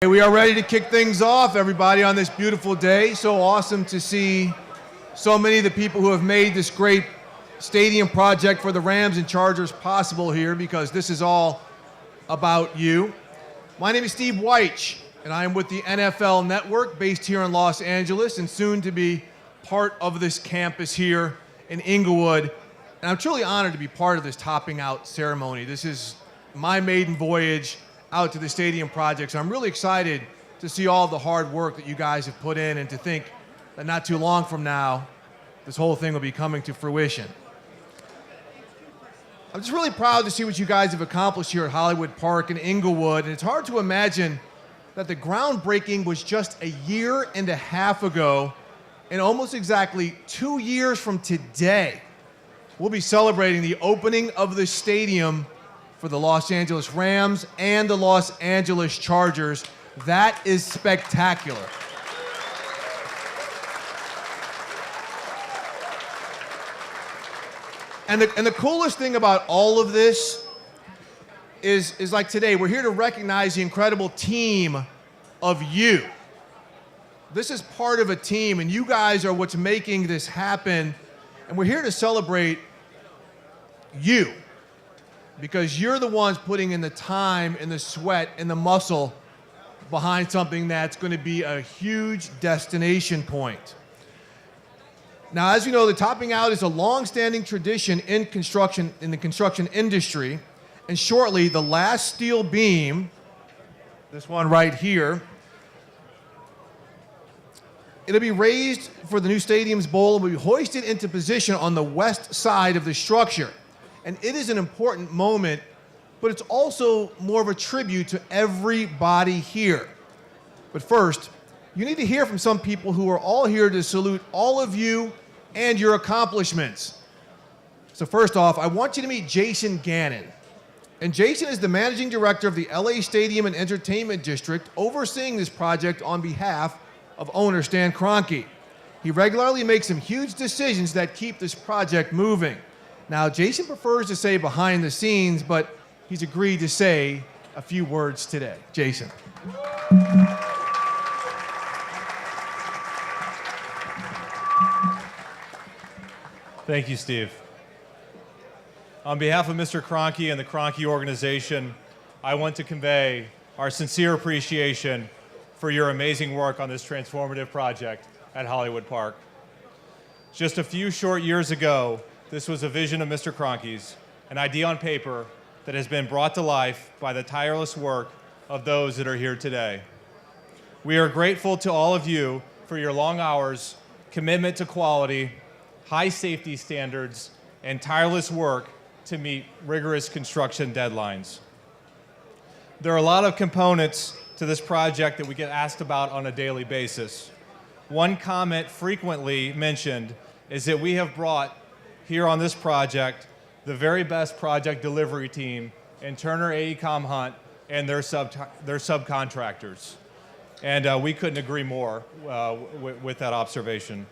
We are ready to kick things off, everybody, on this beautiful day. So awesome to see so many of the people who have made this great stadium project for the Rams and Chargers possible here, because this is all about you. My name is Steve Wyche, and I am with the NFL Network based here in Los Angeles and soon to be part of this campus here in Inglewood. And I'm truly honored to be part of this topping out ceremony. This is my maiden voyage out to the stadium project, so I'm really excited to see all the hard work that you guys have put in and to think that not too long from now, this whole thing will be coming to fruition. I'm just really proud to see what you guys have accomplished here at Hollywood Park in Inglewood, and it's hard to imagine that the groundbreaking was just a year and a half ago, and almost exactly 2 years from today, we'll be celebrating the opening of the stadium for the Los Angeles Rams and the Los Angeles Chargers. That is spectacular. And the coolest thing about all of this is like today, we're here to recognize the incredible team of you. This is part of a team, and you guys are what's making this happen. And we're here to celebrate you, because you're the ones putting in the time and the sweat and the muscle behind something that's going to be a huge destination point. Now, as you know, the topping out is a long-standing tradition in the construction industry, and shortly, the last steel beam, this one right here, it'll be raised for the new stadium's bowl and will be hoisted into position on the west side of the structure. And it is an important moment, but it's also more of a tribute to everybody here. But first, you need to hear from some people who are all here to salute all of you and your accomplishments. So first off, I want you to meet Jason Gannon. And Jason is the managing director of the LA Stadium and Entertainment District, overseeing this project on behalf of owner Stan Kroenke. He regularly makes some huge decisions that keep this project moving. Now, Jason prefers to say behind the scenes, but he's agreed to say a few words today. Jason. Thank you, Steve. On behalf of Mr. Kroenke and the Kroenke organization, I want to convey our sincere appreciation for your amazing work on this transformative project at Hollywood Park. Just a few short years ago, this was a vision of Mr. Kroenke's, an idea on paper that has been brought to life by the tireless work of those that are here today. We are grateful to all of you for your long hours, commitment to quality, high safety standards, and tireless work to meet rigorous construction deadlines. There are a lot of components to this project that we get asked about on a daily basis. One comment frequently mentioned is that we have brought here on this project the very best project delivery team in Turner AECOM Hunt and their subcontractors. And we couldn't agree more with that observation.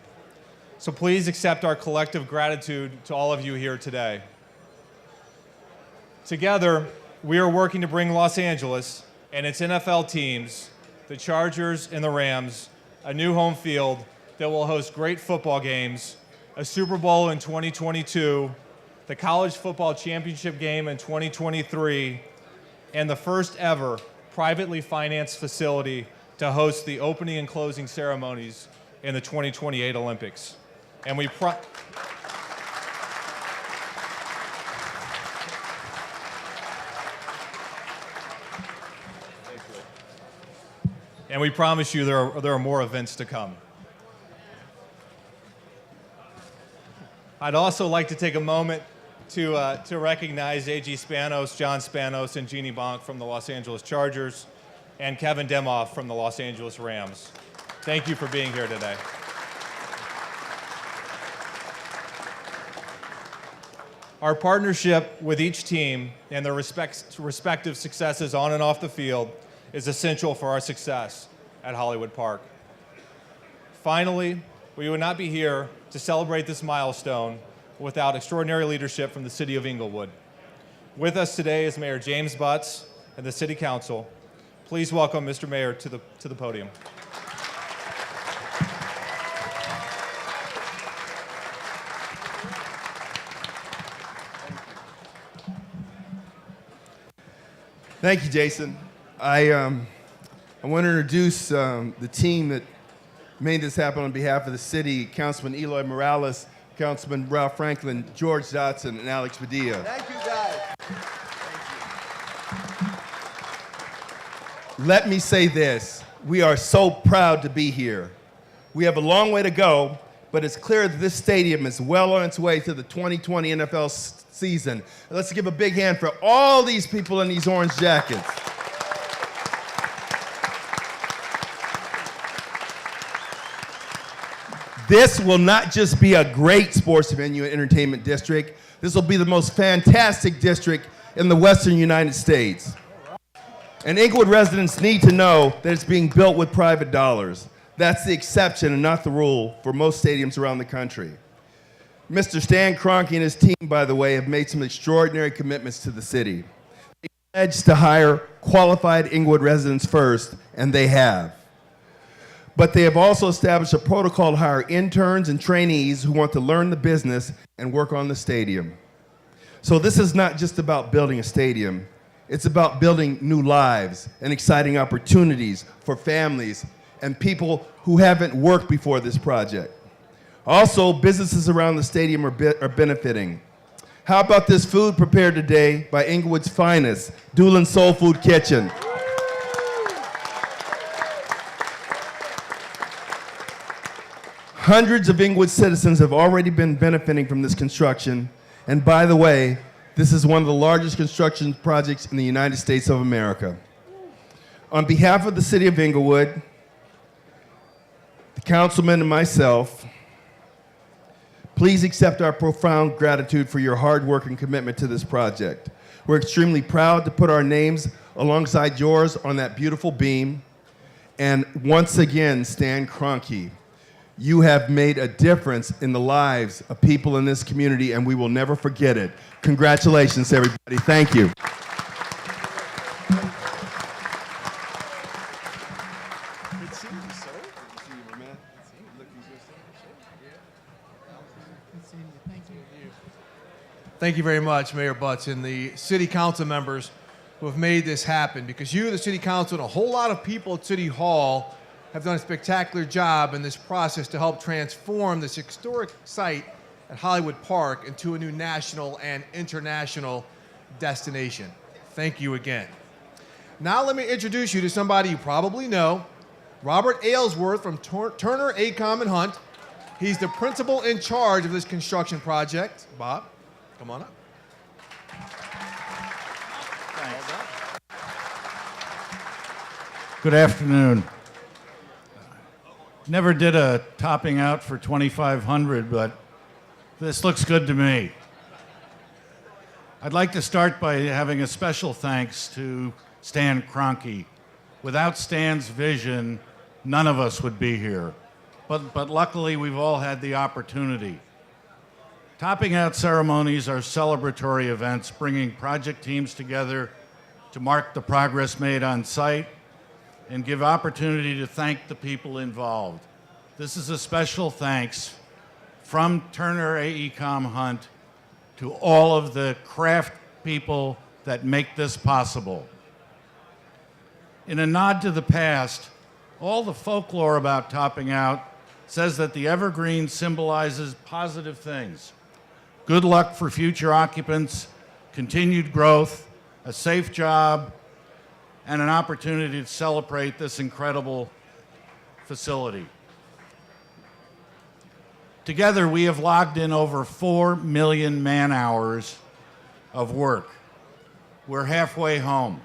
So please accept our collective gratitude to all of you here today. Together, we are working to bring Los Angeles and its NFL teams, the Chargers and the Rams, a new home field that will host great football games, a Super Bowl in 2022, the College Football Championship game in 2023, and the first ever privately financed facility to host the opening and closing ceremonies in the 2028 Olympics. And we promise you there are more events to come. I'd also like to take a moment to recognize A.G. Spanos, John Spanos, and Jeannie Bonk from the Los Angeles Chargers, and Kevin Demoff from the Los Angeles Rams. Thank you for being here today. Our partnership with each team and their respective successes on and off the field is essential for our success at Hollywood Park. Finally, we would not be here to celebrate this milestone without extraordinary leadership from the City of Inglewood. With us today is Mayor James Butts and the City Council. Please please welcome Mr. Mayor to the podium. Thank you, Jason. I want to introduce the team that made this happen on behalf of the city: Councilman Eloy Morales, Councilman Ralph Franklin, George Dotson, and Alex Padilla. Thank you, guys. Let me say this: we are so proud to be here. We have a long way to go, but it's clear that this stadium is well on its way to the 2020 NFL season. Let's give a big hand for all these people in these orange jackets. This will not just be a great sports venue and entertainment district. This will be the most fantastic district in the western United States. And Inglewood residents need to know that it's being built with private dollars. That's the exception and not the rule for most stadiums around the country. Mr. Stan Kroenke and his team, by the way, have made some extraordinary commitments to the city. They pledged to hire qualified Inglewood residents first, and they have. But they have also established a protocol to hire interns and trainees who want to learn the business and work on the stadium. So this is not just about building a stadium. It's about building new lives and exciting opportunities for families and people who haven't worked before this project. Also, businesses around the stadium are benefiting. How about this food prepared today by Inglewood's finest, Doolin Soul Food Kitchen? Hundreds of Inglewood citizens have already been benefiting from this construction. And by the way, this is one of the largest construction projects in the United States of America. On behalf of the city of Inglewood, the councilman and myself, please accept our profound gratitude for your hard work and commitment to this project. We're extremely proud to put our names alongside yours on that beautiful beam. And once again, Stan Kroenke, you have made a difference in the lives of people in this community, and we will never forget it. Congratulations, everybody. Thank you. Good seeing you, sir. Good to see you, my man. Good seeing you. Looking good, sir. Good seeing you. Thank you. Thank you very much, Mayor Butts, and the city council members who have made this happen, because you, the city council, and a whole lot of people at City Hall have done a spectacular job in this process to help transform this historic site at Hollywood Park into a new national and international destination. Thank you again. Now let me introduce you to somebody you probably know, Robert Aylesworth from Turner, AECOM and Hunt. He's the principal in charge of this construction project. Bob, come on up. Good afternoon. Never did a topping out for 2,500, but this looks good to me. I'd like to start by having a special thanks to Stan Kroenke. Without Stan's vision, none of us would be here. But luckily, we've all had the opportunity. Topping out ceremonies are celebratory events, bringing project teams together to mark the progress made on site and give opportunity to thank the people involved. This is a special thanks from Turner AECOM Hunt to all of the craft people that make this possible. In a nod to the past, all the folklore about topping out says that the evergreen symbolizes positive things. Good luck for future occupants, continued growth, a safe job, and an opportunity to celebrate this incredible facility. Together, we have logged in over 4 million man-hours of work. We're halfway home.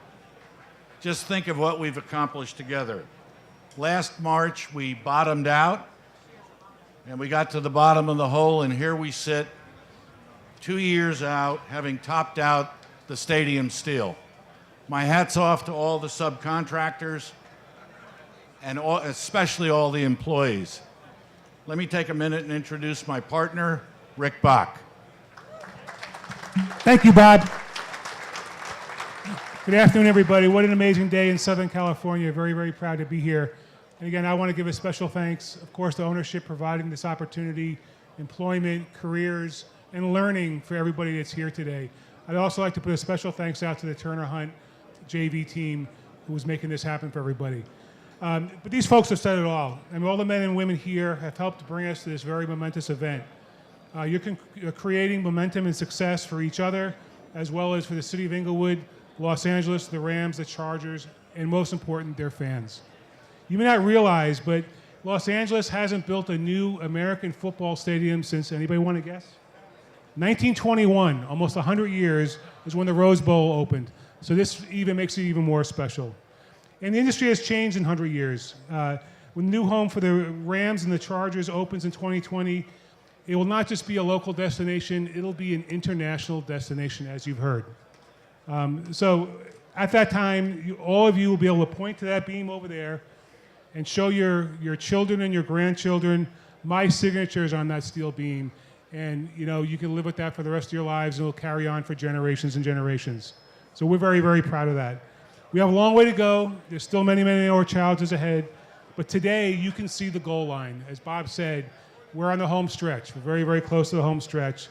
Just think of what we've accomplished together. Last March, we bottomed out, and we got to the bottom of the hole, and here we sit 2 years out, having topped out the stadium steel. My hat's off to all the subcontractors and especially all the employees. Let me take a minute and introduce my partner, Rick Bach. Thank you, Bob. Good afternoon, everybody. What an amazing day in Southern California. Very, very proud to be here. And again, I want to give a special thanks, of course, to ownership providing this opportunity, employment, careers, and learning for everybody that's here today. I'd also like to put a special thanks out to the Turner Hunt JV team who was making this happen for everybody. But these folks have said it all. I mean, all the men and women here have helped bring us to this very momentous event. You're creating momentum and success for each other, as well as for the city of Inglewood, Los Angeles, the Rams, the Chargers, and most important, their fans. You may not realize, but Los Angeles hasn't built a new American football stadium since, anybody want to guess? 1921, almost 100 years, is when the Rose Bowl opened. So this even makes it even more special. And the industry has changed in 100 years. When the new home for the Rams and the Chargers opens in 2020, it will not just be a local destination, it'll be an international destination, as you've heard. So at that time, all of you will be able to point to that beam over there and show your children and your grandchildren my signatures on that steel beam. And you can live with that for the rest of your lives, and it'll carry on for generations and generations. So we're very, very proud of that. We have a long way to go. There's still many, many more challenges ahead. But today, you can see the goal line. As Bob said, we're on the home stretch. We're very, very close to the home stretch.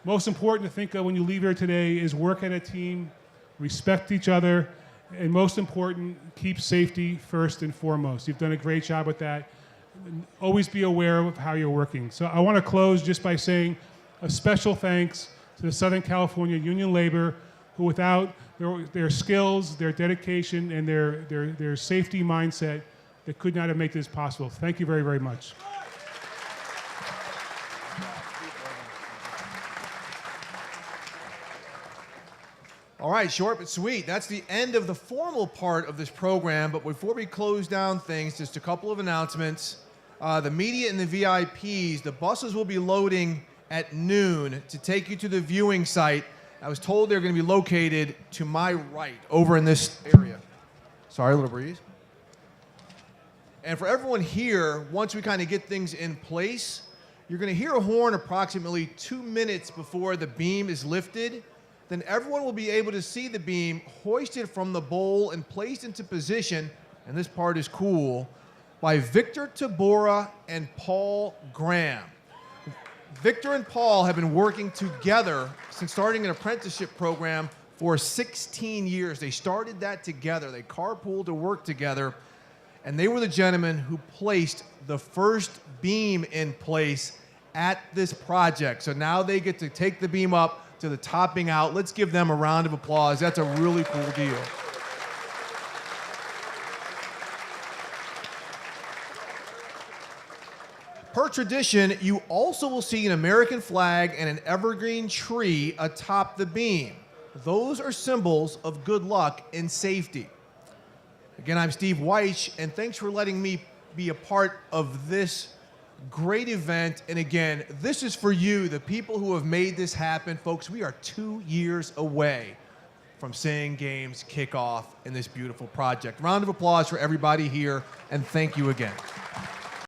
Most important to think of when you leave here today is work as a team, respect each other, and most important, keep safety first and foremost. You've done a great job with that. Always be aware of how you're working. So I want to close just by saying a special thanks to the Southern California Union Labor, who without their skills, their dedication, and their safety mindset, they could not have made this possible. Thank you very, very much. All right, short but sweet. That's the end of the formal part of this program. But before we close down things, just a couple of announcements. The media and the VIPs, the buses will be loading at noon to take you to the viewing site. I was told they're going to be located to my right, over in this area. Sorry, a little breeze. And for everyone here, once we kind of get things in place, you're going to hear a horn approximately 2 minutes before the beam is lifted. Then everyone will be able to see the beam hoisted from the bowl and placed into position, and this part is cool, by Victor Tabora and Paul Graham. Victor and Paul have been working together since starting an apprenticeship program for 16 years. They started that together. They carpooled to work together, and they were the gentlemen who placed the first beam in place at this project. So now they get to take the beam up to the topping out. Let's give them a round of applause. That's a really cool deal. Per tradition, you also will see an American flag and an evergreen tree atop the beam. Those are symbols of good luck and safety. Again, I'm Steve Wyche, and thanks for letting me be a part of this great event. And again, this is for you, the people who have made this happen. Folks, we are 2 years away from seeing games kick off in this beautiful project. Round of applause for everybody here, and thank you again.